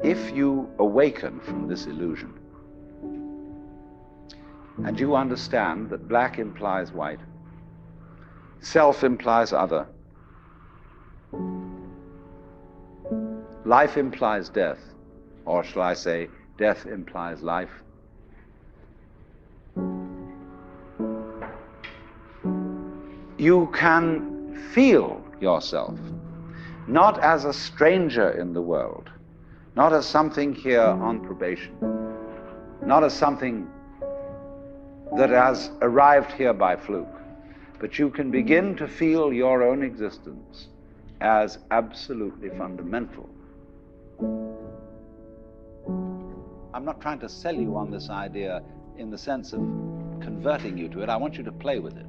if you awaken from this illusion, and you understand that black implies white, self implies other, life implies death, or shall I say, death implies life, you can feel yourself not as a stranger in the world, not as something here on probation, not as something that has arrived here by fluke, but you can begin to feel your own existence as absolutely fundamental. I'm not trying to sell you on this idea in the sense of converting you to it. I want you to play with it.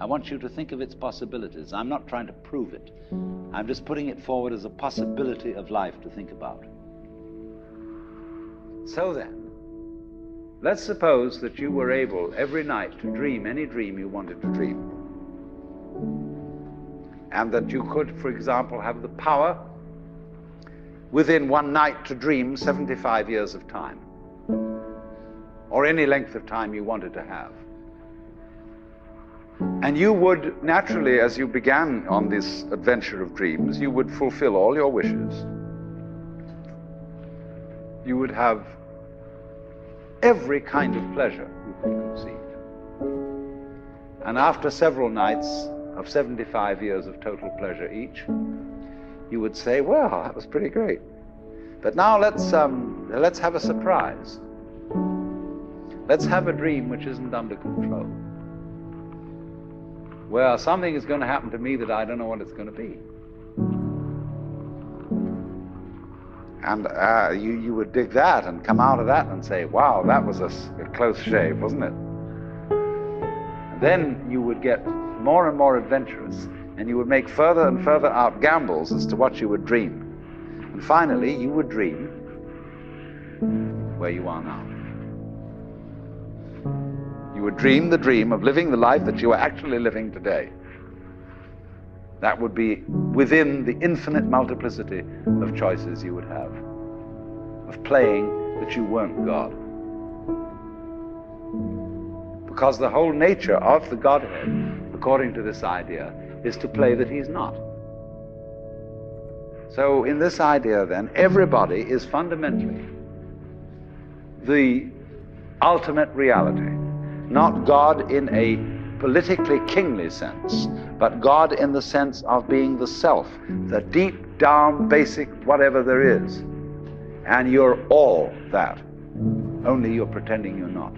I want you to think of its possibilities. I'm not trying to prove it. I'm just putting it forward as a possibility of life to think about. So then, let's suppose that you were able every night to dream any dream you wanted to dream. And that you could, for example, have the power within one night to dream 75 years of time, or any length of time you wanted to have. And you would naturally, as you began on this adventure of dreams, you would fulfill all your wishes. You would have every kind of pleasure you could conceive. And after several nights of 75 years of total pleasure each, you would say, well, that was pretty great. But now let's have a surprise. Let's have a dream which isn't under control. Well, something is going to happen to me that I don't know what it's going to be. And you would dig that and come out of that and say, wow, that was a close shave, wasn't it? And then you would get more and more adventurous, and you would make further and further out gambles as to what you would dream. And finally, you would dream where you are now. You would dream the dream of living the life that you are actually living today. That would be within the infinite multiplicity of choices you would have, of playing that you weren't God. Because the whole nature of the Godhead, according to this idea, is to play that he's not. So in this idea then, everybody is fundamentally the ultimate reality. Not God in a politically kingly sense, but God in the sense of being the self, the deep down basic whatever there is. And you're all that, only you're pretending you're not.